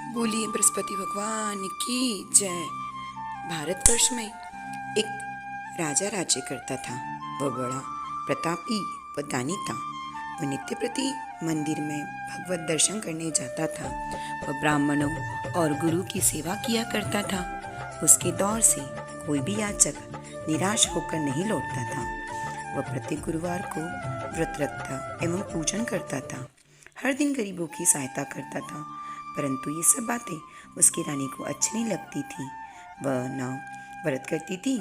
बोलिए बृहस्पति भगवान की जय। भारतवर्ष में एक राजा राज्य करता था। वह बड़ा प्रतापी व दानी था। वह नित्य प्रति मंदिर में भगवत दर्शन करने जाता था। वह ब्राह्मणों और गुरु की सेवा किया करता था। उसके दौर से कोई भी याचक निराश होकर नहीं लौटता था। वह प्रत्येक गुरुवार को व्रत रखता एवं पूजन करता था। हर दिन गरीबों की सहायता करता था, परंतु ये सब बातें उसकी रानी को अच्छी नहीं लगती थी। वह न व्रत करती थी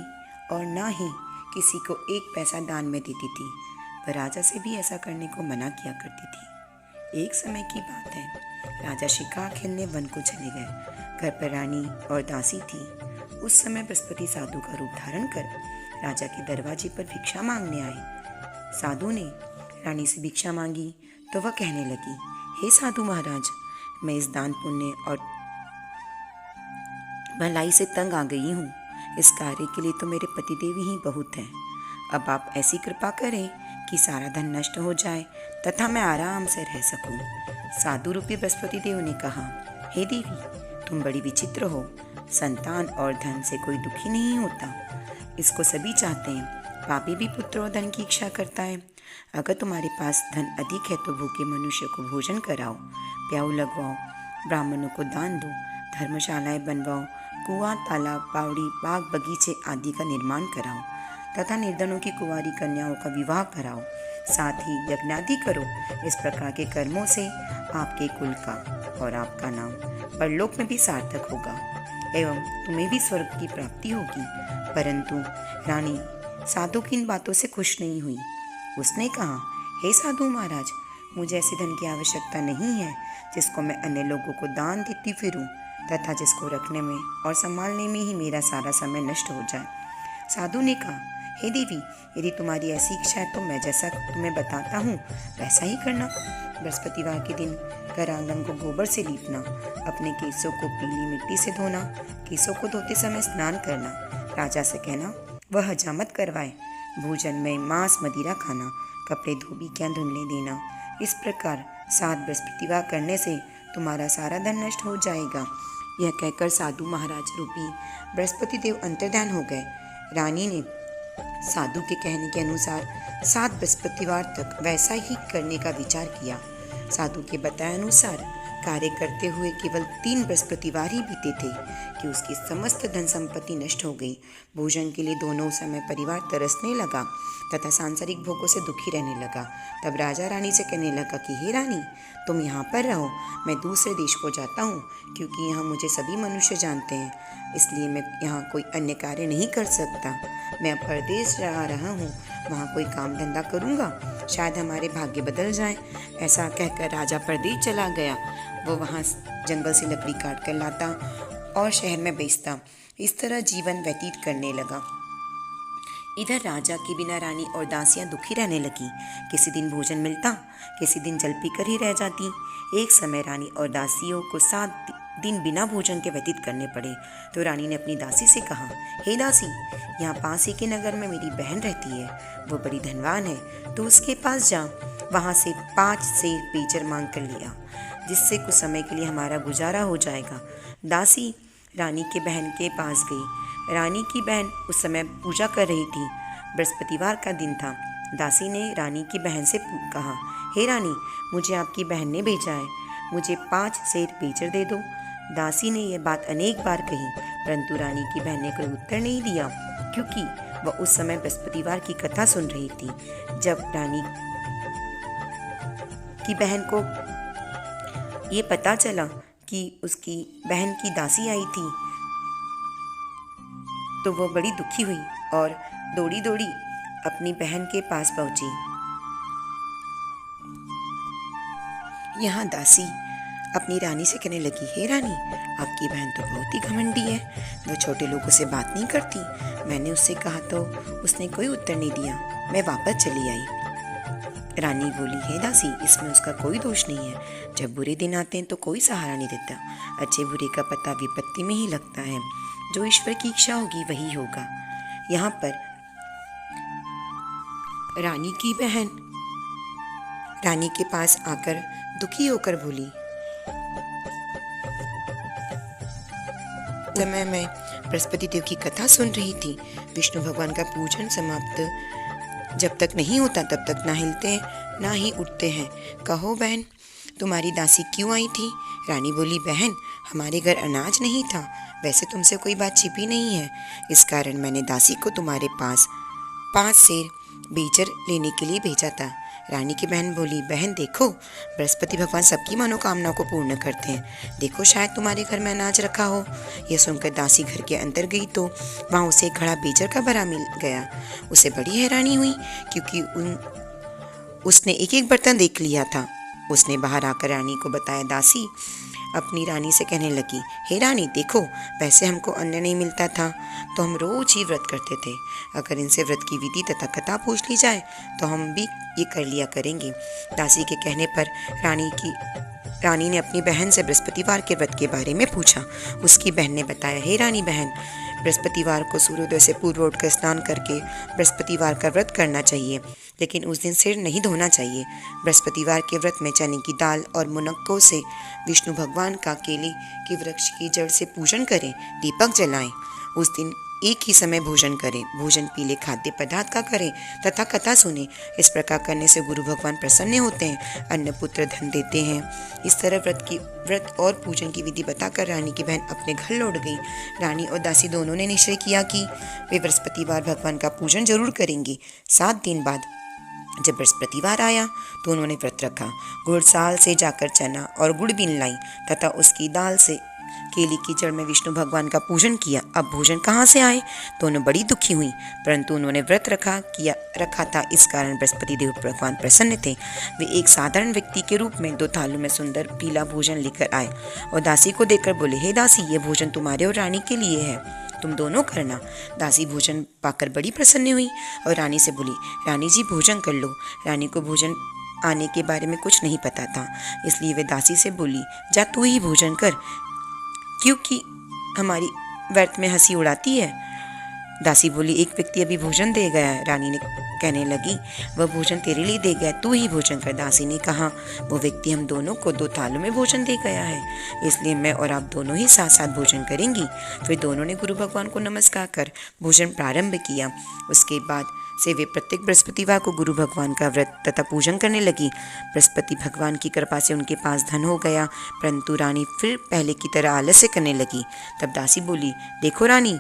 और न ही किसी को एक पैसा दान में देती थी। वह राजा से भी ऐसा करने को मना किया करती थी। एक समय की बात है, राजा शिकार खेलने वन को चले गए। घर पर रानी और दासी थी। उस समय बृहस्पति साधु का रूप धारण कर राजा के दरवाजे पर भिक्षा मांगने आए। साधु ने रानी से भिक्षा मांगी तो वह कहने लगी, हे साधु महाराज, मैं इस दान पुण्य और भलाई से तंग आ गई हूँ। इस कार्य के लिए तो मेरे पतिदेव ही बहुत हैं। अब आप ऐसी कृपा करें कि सारा धन नष्ट हो जाए तथा मैं आराम से रह सकूं। साधु रूपी बृहस्पति देव ने कहा, हे देवी, तुम बड़ी विचित्र हो। संतान और धन से कोई दुखी नहीं होता, इसको सभी चाहते हैं। पापी भी पुत्र और धन की इच्छा करता है। अगर तुम्हारे पास धन अधिक है तो भूखे मनुष्य को भोजन कराओ, प्याऊ लगवाओ, ब्राह्मणों को दान दो, धर्मशालाएं बनवाओ, कुआं, तालाब, बावड़ी, बाग, बगीचे आदि का निर्माण कराओ तथा निर्धनों की कुंवारी कन्याओं का विवाह कराओ। साथ ही यज्ञादि करो। इस प्रकार के कर्मों से आपके कुल का और आपका नाम परलोक में भी सार्थक होगा एवं तुम्हें भी स्वर्ग की प्राप्ति होगी। परंतु रानी साधु की इन बातों से खुश नहीं हुई। उसने कहा, हे साधु महाराज, मुझे ऐसे धन की आवश्यकता नहीं है जिसको मैं अन्य लोगों को दान देती फिरूं तथा जिसको रखने में और संभालने में ही मेरा सारा समय नष्ट हो जाए। साधु ने कहा, हे देवी, यदि तुम्हारी ऐसी इच्छा है तो मैं जैसा तुम्हें बताता हूँ वैसा ही करना। बृहस्पतिवार के दिन घर आंगन को गोबर से लीपना, अपने केसों को पीली मिट्टी से धोना, केसों को धोते समय स्नान करना, राजा से कहना वह हजामत करवाए, भोजन में मांस मदिरा खाना, कपड़े धोबी क्या धुलने देना। इस प्रकार 7 बृहस्पतिवार करने से तुम्हारा सारा धन नष्ट हो जाएगा। यह कहकर साधु महाराज रूपी बृहस्पति देव अंतर्ध्यान हो गए। रानी ने साधु के कहने के अनुसार 7 बृहस्पतिवार तक वैसा ही करने का विचार किया। साधु के बताए अनुसार कार्य करते हुए केवल 3 बृहस्पतिवार ही बीते थे कि उसकी समस्त धन संपत्ति नष्ट हो गई। भोजन के लिए दोनों समय परिवार तरसने लगा तथा सांसारिक भोगों से दुखी रहने लगा। तब राजा रानी से कहने लगा कि हे रानी, तुम यहाँ पर रहो, मैं दूसरे देश को जाता हूँ, क्योंकि यहाँ मुझे सभी मनुष्य जानते हैं, इसलिए मैं यहाँ कोई अन्य कार्य नहीं कर सकता। मैं अब परदेश जा रहा हूँ, वहाँ कोई काम धंधा करूँगा, शायद हमारे भाग्य बदल जाए। ऐसा कहकर राजा परदेश चला गया। वो वहाँ जंगल से लकड़ी काट कर लाता और शहर में बेचता। इस तरह जीवन व्यतीत करने लगा। इधर राजा के बिना रानी और दासियां दुखी रहने लगी। किसी दिन भोजन मिलता, किसी दिन जल पीकर ही रह जाती। एक समय रानी और दासियों को 7 दिन बिना भोजन के व्यतीत करने पड़े। तो रानी ने अपनी दासी से कहा, हे दासी, यहाँ पास ही के नगर में मेरी बहन रहती है, वो बड़ी धनवान है, तो उसके पास जा, वहाँ से 5 सेर पेचर मांग कर लिया, जिससे कुछ समय के लिए हमारा गुजारा हो जाएगा। दासी रानी के बहन के पास गई। रानी की बहन उस समय पूजा कर रही थी। बृहस्पतिवार का दिन था। दासी ने रानी की बहन से कहा, हे रानी, मुझे आपकी बहन ने भेजा है, मुझे 5 सेर पेचर दे दो। दासी ने यह बात अनेक बार कही, परंतु रानी की बहन ने कोई उत्तर नहीं दिया, क्योंकि वह उस समय बृहस्पतिवार की कथा सुन रही थी। जब रानी की बहन को ये पता चला कि उसकी बहन की दासी आई थी, तो वो बड़ी दुखी हुई और दौड़ी दौड़ी अपनी बहन के पास पहुंची। यहाँ दासी अपनी रानी से कहने लगी, हे रानी, आपकी बहन तो बहुत ही घमंडी है, वो छोटे लोगों से बात नहीं करती। मैंने उससे कहा तो उसने कोई उत्तर नहीं दिया, मैं वापस चली आई। रानी बोली, हे दासी, इसमें उसका कोई दोष नहीं है। जब बुरे दिन आते हैं तो कोई सहारा नहीं देता। अच्छे बुरे का पता विपत्ति में ही लगता है। जो ईश्वर की इच्छा होगी वही होगा। यहाँ पर रानी की बहन रानी के पास आकर दुखी होकर बोली, समय मैं बृहस्पति देव की कथा सुन रही थी। विष्णु भगवान का पूजन समाप्त जब तक नहीं होता तब तक ना हिलते ना ही उठते हैं। कहो बहन, तुम्हारी दासी क्यों आई थी? रानी बोली, बहन, हमारे घर अनाज नहीं था। वैसे तुमसे कोई बात छिपी नहीं है, इस कारण मैंने दासी को तुम्हारे पास 5 सेर बीजर लेने के लिए भेजा था। रानी की बहन बोली, बहन देखो, बृहस्पति भगवान सबकी मनोकामनाओं को पूर्ण करते हैं। देखो, शायद तुम्हारे घर में अनाज रखा हो। यह सुनकर दासी घर के अंदर गई तो वहाँ उसे एक घड़ा बीजर का भरा मिल गया। उसे बड़ी हैरानी हुई क्योंकि उसने एक एक बर्तन देख लिया था। उसने बाहर आकर रानी को बताया। दासी अपनी रानी से कहने लगी, हे रानी देखो, वैसे हमको अन्न नहीं मिलता था तो हम रोज ही व्रत करते थे। अगर इनसे व्रत की विधि तथा कथा पूछ ली जाए तो हम भी ये कर लिया करेंगे। दासी के कहने पर रानी ने अपनी बहन से बृहस्पतिवार के व्रत के बारे में पूछा। उसकी बहन ने बताया, हे रानी बहन, बृहस्पतिवार को सूर्योदय से पूर्व उठकर स्नान करके बृहस्पतिवार का व्रत करना चाहिए, लेकिन उस दिन सिर नहीं धोना चाहिए। बृहस्पतिवार के व्रत में चने की दाल और मुनक्कों से विष्णु भगवान का केले के वृक्ष की जड़ से पूजन करें, दीपक जलाएं। उस दिन एक ही समय भोजन करें। भोजन पीले खाद्य पदार्थ का करें तथा कथा सुने। इस प्रकार करने से गुरु भगवान प्रसन्न होते हैं, अन्न पुत्र धन देते हैं। इस तरह व्रत और पूजन की विधि बताकर रानी की बहन अपने घर लौट गई। रानी और दासी दोनों ने निश्चय किया कि वे बृहस्पतिवार भगवान का पूजन जरूर करेंगी। 7 दिन बाद जब बृहस्पतिवार आया तो उन्होंने व्रत रखा। गुड़साल से जाकर चना और गुड़ बीन लाई तथा उसकी दाल से केली की जड़ में विष्णु भगवान का पूजन किया। अब भोजन कहाँ से आए? दोनों बड़ी दुखी हुई, परंतु उन्होंने व्रत रखा था, इस कारण बृहस्पति देव भगवान प्रसन्न थे। वे एक साधारण व्यक्ति के रूप में 2 थालों में सुंदर पीला भोजन लेकर आए और दासी को देकर बोले, हे दासी, ये भोजन तुम्हारे और रानी के लिए है, तुम दोनों करना। दासी भोजन पाकर बड़ी प्रसन्न हुई और रानी से बोली, रानी जी भोजन कर लो। रानी को भोजन आने के बारे में कुछ नहीं पता था, इसलिए वे दासी से बोली, जा तू ही भोजन कर, क्योंकि हमारी व्यर्थ में हंसी उड़ाती है। दासी बोली, एक व्यक्ति अभी भोजन दे गया है। रानी ने कहने लगी, वह भोजन तेरे लिए दे गया, तू ही भोजन कर। दासी ने कहा, वो व्यक्ति हम दोनों को 2 थालों में भोजन दे गया है, इसलिए मैं और आप दोनों ही साथ साथ भोजन करेंगी। फिर दोनों ने गुरु भगवान को नमस्कार कर भोजन प्रारंभ किया। उसके बाद से वे प्रत्येक बृहस्पतिवार को गुरु भगवान का व्रत तथा पूजन करने लगी। बृहस्पति भगवान की कृपा से उनके पास धन हो गया, परंतु रानी फिर पहले की तरह आलस्य करने लगी। तब दासी बोली, देखो रानी,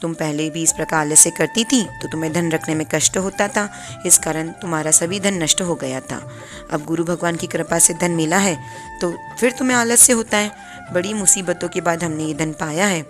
तुम पहले भी इस प्रकार आलस्य करती थी तो तुम्हें धन रखने में कष्ट होता था, इस कारण तुम्हारा सभी धन नष्ट हो गया था। अब गुरु भगवान की कृपा से धन मिला है तो फिर तुम्हें आलस्य होता है। बड़ी मुसीबतों के बाद हमने ये धन पाया है,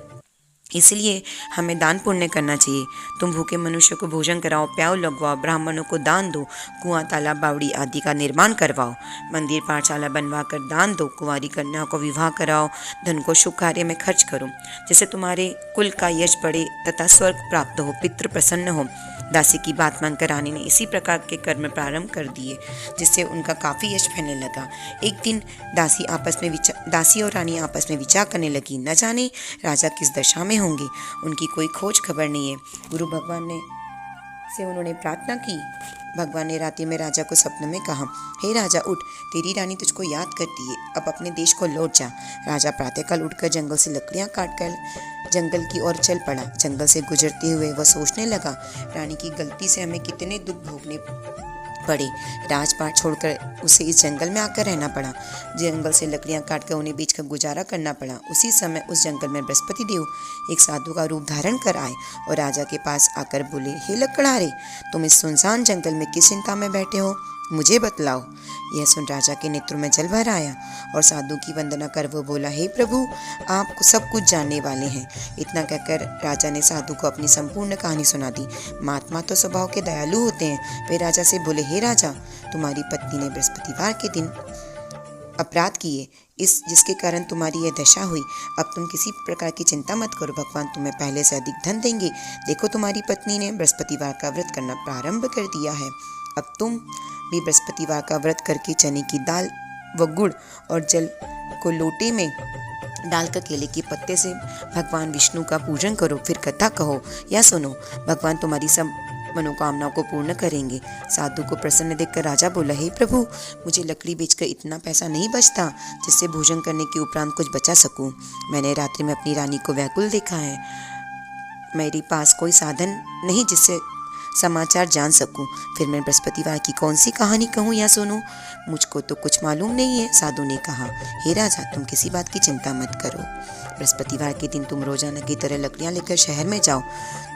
इसलिए हमें दान पुण्य करना चाहिए। तुम भूखे मनुष्य को भोजन कराओ, प्याऊ लगवाओ, ब्राह्मणों को दान दो, कुआं तालाब बावड़ी आदि का निर्माण करवाओ, मंदिर पाठशाला बनवा कर दान दो, कुंवारी कन्या को विवाह कराओ, धन को शुभ कार्य में खर्च करो, जिससे तुम्हारे कुल का यश बढ़े तथा स्वर्ग प्राप्त हो, पितृ प्रसन्न हो। दासी की बात मानकर रानी ने इसी प्रकार के कर्म प्रारंभ कर दिए, जिससे उनका काफ़ी यश फैलने लगा। एक दिन दासी और रानी आपस में विचार करने लगी, न जाने राजा किस दशा में होंगे, उनकी कोई खोज खबर नहीं है। गुरु भगवान से उन्होंने प्रार्थना की। भगवान ने रात्रि में राजा को सपने में कहा, हे राजा उठ, तेरी रानी तुझको याद करती है, अब अपने देश को लौट जा। राजा प्रातःकाल उठकर जंगल से लकड़ियां काटकर जंगल की ओर चल पड़ा। जंगल से गुजरते हुए वह सोचने लगा, रानी की गलती से हमें कितने दुख भोगने पड़े। राजपाट छोड़कर उसे इस जंगल में आकर रहना पड़ा। जंगल से लकड़ियां काटकर उन्हें बेचकर गुजारा करना पड़ा। उसी समय उस जंगल में बृहस्पति देव एक साधु का रूप धारण कर आए और राजा के पास आकर बोले, हे लकड़हारे, तुम इस सुनसान जंगल में किस चिंता में बैठे हो, मुझे बतलाओ। यह सुन राजा के नेत्रों में जल भर आया और साधु की वंदना कर वो बोला, हे प्रभु, आप सब कुछ जानने वाले हैं। इतना कहकर राजा ने साधु को अपनी संपूर्ण कहानी सुना दी। महात्मा तो स्वभाव के दयालु होते हैं। वे राजा से बोले, हे राजा, तुम्हारी पत्नी ने बृहस्पतिवार के दिन अपराध किए, जिसके कारण तुम्हारी यह दशा हुई। अब तुम किसी प्रकार की चिंता मत करो, भगवान तुम्हें पहले से अधिक धन देंगे। देखो, तुम्हारी पत्नी ने बृहस्पतिवार का व्रत करना प्रारंभ कर दिया है। अब तुम भी बृहस्पतिवार का व्रत करके चने की दाल व गुड़ और जल को लोटे में डालकर केले के पत्ते से भगवान विष्णु का पूजन करो, फिर कथा कहो या सुनो। भगवान तुम्हारी मनोकामनाओं को पूर्ण करेंगे। साधु को प्रसन्न देखकर राजा बोला, हे प्रभु, मुझे लकड़ी बेचकर इतना पैसा नहीं बचता जिससे भोजन करने के उपरांत कुछ बचा सकूं। मैंने रात्रि में अपनी रानी को व्याकुल देखा है। मेरे पास कोई साधन नहीं जिससे समाचार जान सकूं। फिर मैं बृहस्पतिवार की कौन सी कहानी कहूँ या सुनूं? मुझको तो कुछ मालूम नहीं है। साधु ने कहा, हे राजा, तुम किसी बात की चिंता मत करो। बृहस्पतिवार के दिन तुम रोजाना की तरह लकड़ियां लेकर शहर में जाओ।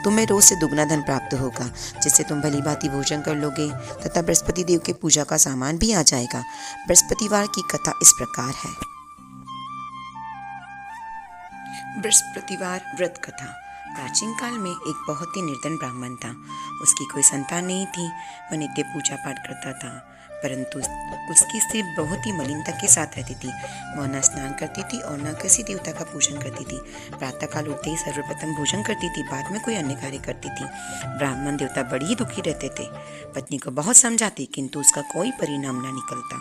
तुम्हें रोज से दुगना धन प्राप्त होगा, जिससे तुम भली भांति भोजन कर लोगे तथा बृहस्पति देव के पूजा का सामान भी आ जाएगा। बृहस्पतिवार की कथा इस प्रकार है। बृहस्पतिवार व्रत कथा। प्राचीन काल में एक बहुत ही निर्धन ब्राह्मण था। उसकी कोई संतान नहीं थी। वह नित्य पूजा पाठ करता था, परंतु उसकी स्त्री बहुत ही मलिनता के साथ रहती थी। वह न स्नान करती थी और न किसी देवता का पूजन करती थी। प्रातःकाल उठते ही सर्वप्रथम भोजन करती थी, बाद में कोई अन्य कार्य करती थी। ब्राह्मण देवता बड़ी ही दुखी रहते थे। पत्नी को बहुत समझाती, किंतु उसका कोई परिणाम न निकलता।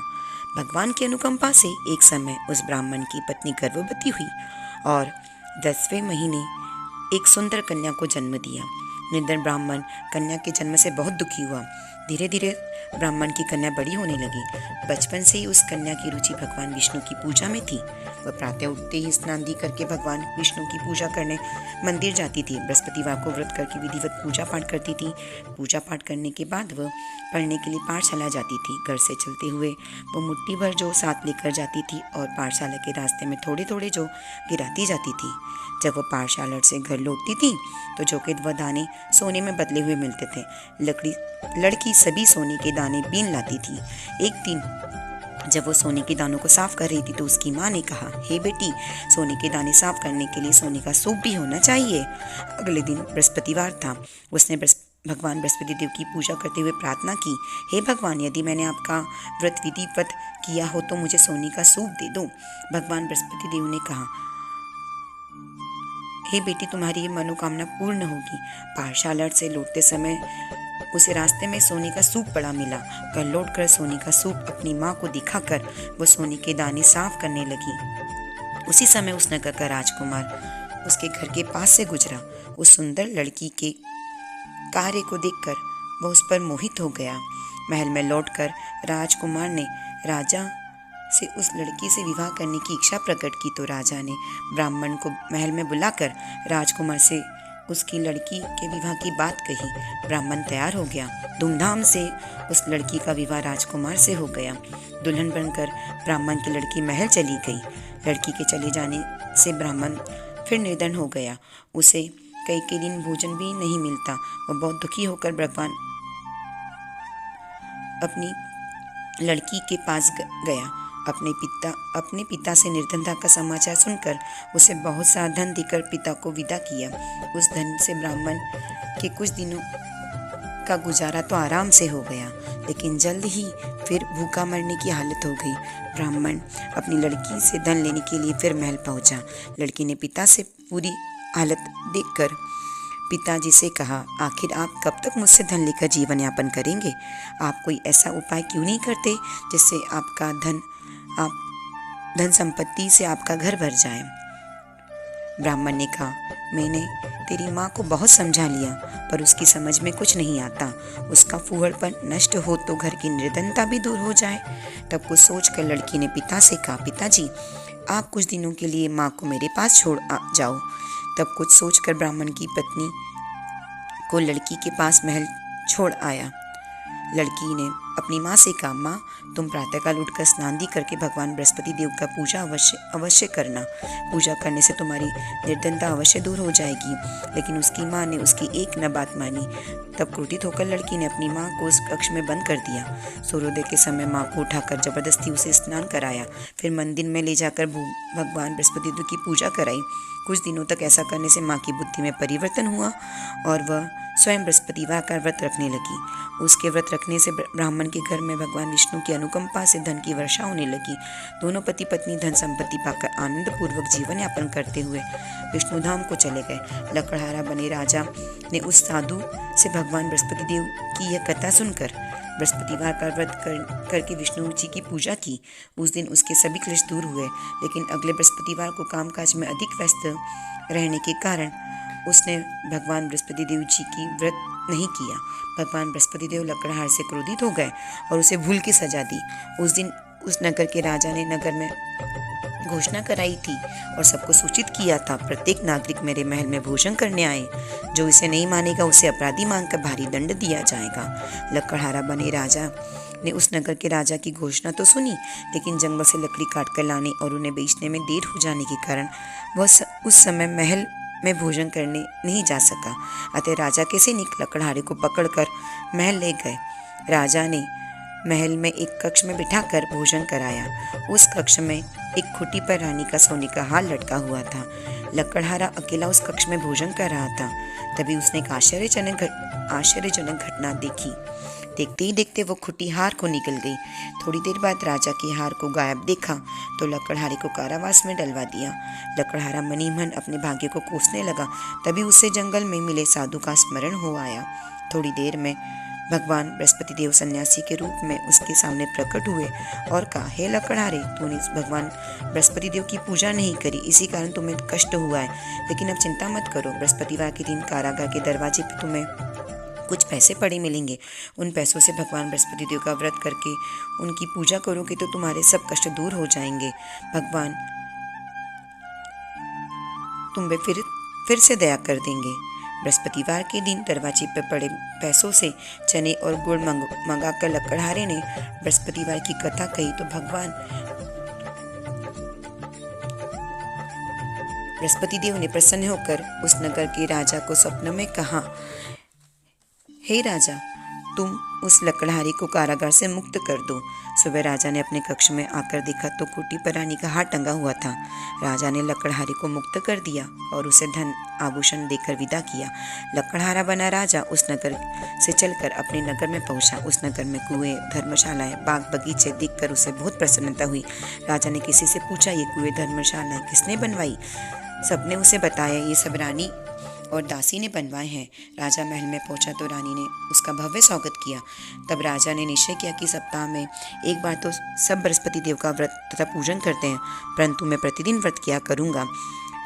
भगवान की अनुकंपा से एक समय उस ब्राह्मण की पत्नी गर्भवती हुई और 10वें महीने एक सुंदर कन्या को जन्म दिया। निर्धन ब्राह्मण कन्या के जन्म से बहुत दुखी हुआ। धीरे धीरे ब्राह्मण की कन्या बड़ी होने लगी। बचपन से ही उस कन्या की रुचि भगवान विष्णु की पूजा में थी। वह प्रातः उठते ही स्नान दी करके भगवान विष्णु की पूजा करने मंदिर जाती थी। बृहस्पतिवार को व्रत करके विधिवत पूजा पाठ करती थी। पूजा पाठ करने के बाद वह पढ़ने के लिए पाठशाला जाती थी। घर से चलते हुए वो मुट्ठी भर जौ साथ लेकर जाती थी और पाठशाला के रास्ते में थोड़े थोड़े जौ गिराती जाती थी। जब वह पाठशाला से घर लौटती थी तो जौ के वह दाने सोने में बदले हुए मिलते थे। लड़की सभी सोने के दाने बीन लाती थी। एक दिन जब वो सोने के दानों को साफ कर रही थी तो उसकी माँ ने कहा, हे बेटी, सोने के दाने साफ करने के लिए सोने का सूप भी होना चाहिए। अगले दिन बृहस्पतिवार था। उसने भगवान बृहस्पति देव की पूजा करते हुए प्रार्थना की, हे भगवान, यदि मैंने आपका व्रत विधिवत किया हो तो मुझे सोने का सूप दे दो। भगवान बृहस्पति देव ने कहा, हे बेटी, तुम्हारी ये मनोकामना पूर्ण होगी। पाठशाला से लौटते समय उसे रास्ते में सोने का सूप पड़ा मिला। घर लौटकर सोने का सूप अपनी माँ को दिखाकर वो सोने के दाने साफ करने लगी। उसी समय उस नगर का राजकुमार उसके घर के पास से गुजरा। उस सुंदर लड़की के कार्य को देखकर वह उस पर मोहित हो गया। महल में लौटकर राजकुमार ने राजा से उस लड़की से विवाह करने की इच्छा प्रकट की तो राजा ने ब्राह्मण को महल में बुलाकर राजकुमार से उसकी लड़की के विवाह की बात कही। ब्राह्मण तैयार हो गया। धूमधाम से उस लड़की का विवाह राजकुमार से हो गया। दुल्हन बनकर ब्राह्मण की लड़की महल चली गई। लड़की के चले जाने से ब्राह्मण फिर निर्धन हो गया। उसे कई दिन भोजन भी नहीं मिलता। वह बहुत दुखी होकर भगवान अपनी लड़की के पास गया। अपने पिता से निर्धनता का समाचार सुनकर उसे बहुत सा धन देकर पिता को विदा किया। उस धन से ब्राह्मण के कुछ दिनों का गुजारा तो आराम से हो गया, लेकिन जल्द ही फिर भूखा मरने की हालत हो गई। ब्राह्मण अपनी लड़की से धन लेने के लिए फिर महल पहुंचा। लड़की ने पिता से पूरी हालत देखकर पिताजी से कहा, आखिर आप कब तक मुझसे धन लेकर जीवन यापन करेंगे? आप कोई ऐसा उपाय क्यों नहीं करते जिससे धन संपत्ति से आपका घर भर जाए? ब्राह्मण ने कहा, मैंने तेरी माँ को बहुत समझा लिया, पर उसकी समझ में कुछ नहीं आता। उसका फूहड़पन नष्ट हो तो घर की निर्धनता भी दूर हो जाए। तब कुछ सोचकर लड़की ने पिता से कहा, पिताजी, आप कुछ दिनों के लिए माँ को मेरे पास छोड़ जाओ। तब कुछ सोचकर ब्राह्मण की पत्नी को लड़की के पास महल छोड़ आया। लड़की ने अपनी माँ से कहा, माँ, तुम प्रातःकाल उठकर स्नान दी करके भगवान बृहस्पति देव का पूजा अवश्य करना। पूजा करने से तुम्हारी निर्धनता अवश्य दूर हो जाएगी। लेकिन उसकी माँ ने उसकी एक न बात मानी। तब क्रोधित होकर लड़की ने अपनी माँ को उस कक्ष में बंद कर दिया। सूर्योदय के समय माँ को उठाकर जबरदस्ती उसे स्नान कराया। फिर मंदिर में ले जाकर भगवान बृहस्पति देव की पूजा कराई। कुछ दिनों तक ऐसा करने से माँ की बुद्धि में परिवर्तन हुआ और वह स्वयं बृहस्पतिवार का व्रत रखने लगी। उसके व्रत रखने से ब्राह्मण के घर में भगवान विष्णु की अनुकंपा से धन की वर्षा होने लगी। दोनों पति पत्नी धन संपत्ति पाकर आनंद पूर्वक जीवन यापन करते हुए विष्णुधाम को चले गए। लकड़हारा बने राजा ने उस साधु से भगवान बृहस्पति देव की यह कथा सुनकर बृहस्पतिवार का व्रत करके विष्णु जी की पूजा की। उस दिन उसके सभी क्लेश दूर हुए, लेकिन अगले बृहस्पतिवार को कामकाज में अधिक व्यस्त रहने के कारण उसने भगवान बृहस्पति देव जी की व्रत नहीं किया। भगवान बृहस्पति देव लकड़हारे से क्रोधित हो गए और उसे भूल की सजा दी। उस दिन उस नगर के राजा ने नगर में घोषणा कराई थी और सबको सूचित किया था, प्रत्येक नागरिक मेरे महल में भोजन करने आए। जो इसे नहीं मानेगा उसे अपराधी मानकर भारी दंड दिया जाएगा। लकड़हारा बने राजा ने उस नगर के राजा की घोषणा तो सुनी, लेकिन जंगल से लकड़ी काट कर लाने और उन्हें बेचने में देर हो जाने के कारण वह उस समय महल में भोजन करने नहीं जा सका। अतः राजा के सैनिक लकड़हारे को पकड़कर महल ले गए। राजा ने महल में एक कक्ष में बिठाकर भोजन कराया। उस कक्ष में एक खुटी पर रानी का सोने का हार लटका हुआ था। लकड़हारा अकेला उस कक्ष में भोजन कर रहा था। तभी उसने एक आश्चर्यजनक घटना देखी। देखते ही देखते वो खुटी हार को निकल गई। थोड़ी देर बाद राजा की हार को गायब देखा तो लकड़हारे को कारावास में डलवा दिया। लकड़हारा मनी मन अपने भाग्य को कोसने लगा। तभी उसे जंगल में मिले साधु का स्मरण हो आया। थोड़ी देर में भगवान बृहस्पति देव सन्यासी के रूप में उसके सामने प्रकट हुए और कहा, हे लकड़हारे, तूने भगवान बृहस्पति देव की पूजा नहीं करी, इसी कारण तुम्हें कष्ट हुआ है। लेकिन अब चिंता मत करो, बृहस्पतिवार के दिन कारागार के दरवाजे पर तुम्हें कुछ पैसे पड़े मिलेंगे। उन पैसों से भगवान बृहस्पति देव का व्रत करके उनकी पूजा करोगे तो तुम्हारे सब कष्ट दूर हो जाएंगे। भगवान तुम पे फिर से दया कर देंगे। बृहस्पतिवार के दिन दरवाजे पर पड़े पैसों से चने और गुड़ मंगाकर लकड़हारे ने बृहस्पतिवार की कथा कही तो भगवान बृहस्पति देव ने प्रसन्न होकर उस नगर के राजा को स्वप्न में कहा, हे राजा, तुम उस लकड़हारे को कारागार से मुक्त कर दो। सुबह राजा ने अपने कक्ष में आकर देखा तो खूंटी पर रानी का हार टंगा हुआ था। राजा ने लकड़हारे को मुक्त कर दिया और उसे धन आभूषण देकर विदा किया। लकड़हारा बना राजा उस नगर से चलकर अपने नगर में पहुंचा। उस नगर में कुएं, धर्मशालाएं, बाग बगीचे देखकर उसे बहुत प्रसन्नता हुई। राजा ने किसी से पूछा, ये कुएं, धर्मशालाएं किसने बनवाई? सबने उसे बताया, ये सब रानी और दासी ने बनवाए हैं। राजा महल में पहुंचा तो रानी ने उसका भव्य स्वागत किया। तब राजा ने निश्चय किया कि सप्ताह में एक बार तो सब बृहस्पति देव का व्रत तथा पूजन करते हैं, परंतु मैं प्रतिदिन व्रत किया करूंगा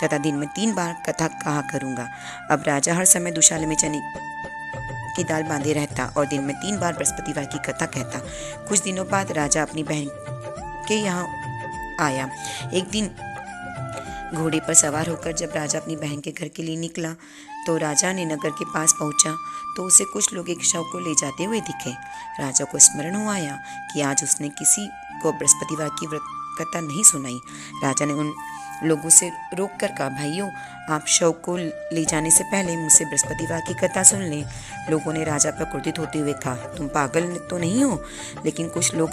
तथा दिन में 3 बार कथा कहा करूंगा। अब राजा हर समय दुशाले में चने की दाल बांधे रहता और दिन में 3 बार बृहस्पतिवार की कथा कहता। कुछ दिनों बाद राजा अपनी बहन के यहाँ आया। एक दिन घोड़े पर सवार होकर जब राजा अपनी बहन के घर के लिए निकला तो राजा ने नगर के पास पहुंचा तो उसे कुछ लोग एक शव को ले जाते हुए दिखे। राजा को स्मरण हो आया कि आज उसने किसी को बृहस्पतिवार की व्रत कथा नहीं सुनाई। राजा ने उन लोगों से रोक कर कहा, भाइयों, आप शव को ले जाने से पहले मुझसे बृहस्पतिवार की कथा सुन लें। लोगों ने राजा पर क्रोधित होते हुए कहा, तुम पागल तो नहीं हो? लेकिन कुछ लोग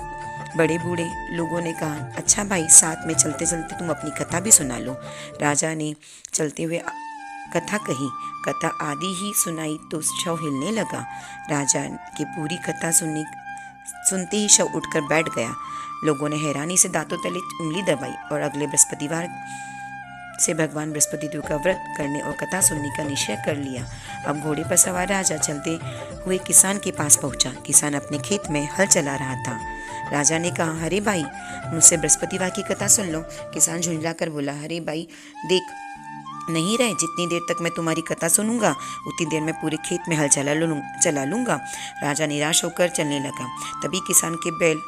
बड़े बूढ़े लोगों ने कहा, अच्छा भाई, साथ में चलते चलते तुम अपनी कथा भी सुना लो। राजा ने चलते हुए कथा कही। कथा आदि ही सुनाई तो शव हिलने लगा। राजा की पूरी कथा सुनते ही शव उठकर बैठ गया। लोगों ने हैरानी से दांतों तले उंगली दबाई और अगले बृहस्पतिवार से भगवान बृहस्पति देव का व्रत करने और कथा सुनने का निश्चय कर लिया। अब घोड़े पर सवार राजा चलते हुए किसान के पास पहुंचा। किसान अपने खेत में हल चला रहा था। राजा ने कहा, अरे भाई, मुझसे बृहस्पतिवार की कथा सुन लो। किसान झुंझलाकर बोला, अरे भाई देख नहीं रहे, जितनी देर तक मैं तुम्हारी कथा सुनूंगा उतनी देर में पूरे खेत में हल चला लूंगा। राजा निराश होकर चलने लगा। तभी किसान के बैल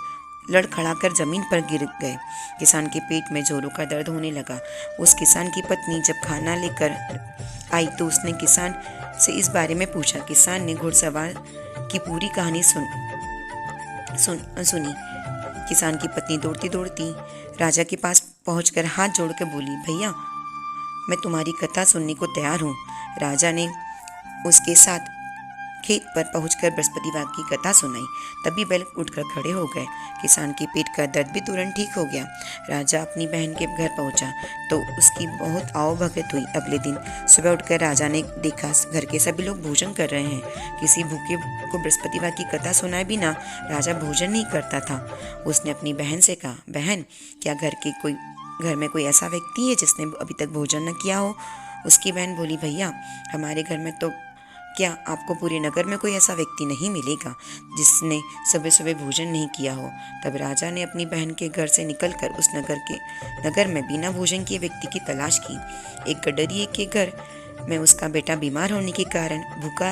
लड़खड़ाकर जमीन पर गिर गए। किसान के पेट में जोरों का दर्द होने लगा। उस किसान की पत्नी जब खाना लेकर आई तो उसने किसान से इस बारे में पूछा। किसान ने घुड़सवार की पूरी कहानी सुनी। किसान की पत्नी दौड़ती दौड़ती राजा के पास पहुंचकर हाथ जोड़कर बोली, भैया, मैं तुम्हारी कथा सुनने को तैयार हूँ। राजा ने उसके साथ खेत पर पहुंचकर बृहस्पतिवार की कथा सुनाई। तभी बैल उठकर खड़े हो गए। किसान के पेट का दर्द भी तुरंत ठीक हो गया। राजा अपनी बहन के घर पहुंचा तो उसकी बहुत आवभगत हुई। अगले दिन सुबह उठकर राजा ने देखा घर के सभी लोग भोजन कर रहे हैं। किसी भूखे को बृहस्पतिवार की कथा सुनाए बिना राजा भोजन नहीं करता था। उसने अपनी बहन से कहा, बहन, क्या घर में कोई ऐसा व्यक्ति है जिसने अभी तक भोजन न किया हो? उसकी बहन बोली, भैया, हमारे घर में तो क्या आपको पूरे नगर में कोई ऐसा व्यक्ति नहीं मिलेगा जिसने सुबह सुबह भोजन नहीं किया हो। तब राजा ने अपनी बहन के घर से निकलकर उस नगर में बिना भोजन किए व्यक्ति की तलाश की। एक गडरिये के घर में उसका बेटा बीमार होने के कारण भूखा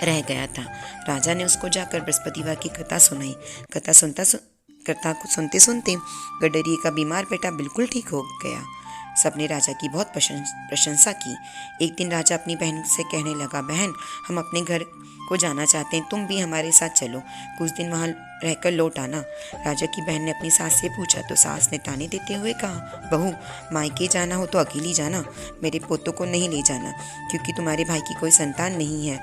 रह गया था। राजा ने उसको जाकर बृहस्पतिवार की कथा सुनाई। कथा को सुनते सुनते गडरिये का बीमार बेटा बिल्कुल ठीक हो गया। सबने राजा की बहुत प्रशंसा की। एक दिन राजा अपनी बहन से कहने लगा, बहन, हम अपने घर को जाना चाहते हैं, तुम भी हमारे साथ चलो, कुछ दिन वहाँ रहकर लौट आना। राजा की बहन ने अपनी सास से पूछा तो सास ने ताने देते हुए कहा, बहू, मायके जाना हो तो अकेली जाना, मेरे पोतों को नहीं ले जाना, क्योंकि तुम्हारे भाई की कोई संतान नहीं है।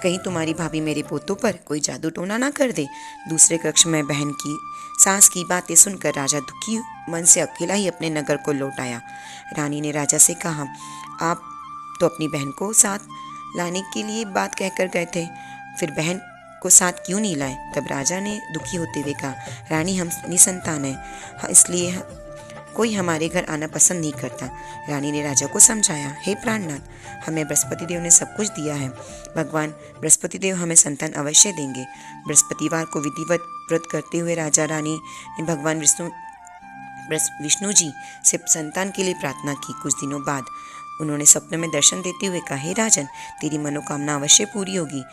कहीं तुम्हारी भाभी मेरे पोतों पर कोई जादू टोना ना कर दे। दूसरे कक्ष में बहन की सास की बातें सुनकर राजा दुखी मन से अकेला ही अपने नगर को लौट आया। रानी ने राजा से कहा, आप तो अपनी बहन को साथ लाने के लिए बात कहकर गए थे, फिर बहन को साथ क्यों नहीं लाए? तब राजा ने दुखी होते हुए कहा, रानी, हम निसंतान हैं, इसलिए कोई हमारे घर आना पसंद नहीं करता। रानी ने राजा को समझाया, हे प्राणनाथ, हमें बृहस्पति देव ने सब कुछ दिया है, भगवान बृहस्पति देव हमें संतान अवश्य देंगे। बृहस्पतिवार को विधिवत व्रत करते हुए राजा रानी ने भगवान विष्णु जी से संतान के लिए प्रार्थना की। कुछ दिनों बाद उन्होंने स्वप्न में दर्शन देते हुए कहा, हे राजन, तेरी मनोकामना अवश्य पूरी होगी।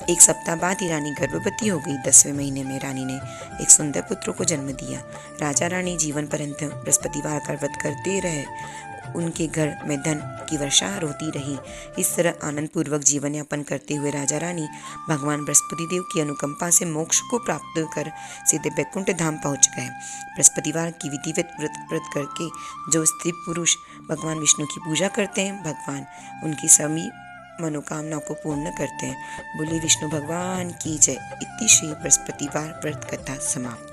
एक सप्ताह बाद ही रानी गर्भवती हो गई। 10वें महीने में रानी ने एक सुंदर पुत्र को जन्म दिया। राजा रानी जीवन पर्यंत बृहस्पतिवार का व्रत करते रहे। उनके घर में धन की वर्षा होती रही। इस तरह आनंद पूर्वक जीवन यापन करते हुए राजा रानी भगवान बृहस्पति देव की अनुकंपा से मोक्ष को प्राप्त कर सीधे बैकुंठ धाम पहुंच गए। बृहस्पतिवार की विधिवत व्रत करके जो स्त्री पुरुष भगवान विष्णु की पूजा करते हैं, भगवान उनकी सभी मनोकामनाओं को पूर्ण करते हैं। बोले विष्णु भगवान की जय। इति श्री बृहस्पतिवार व्रत कथा समाप्त।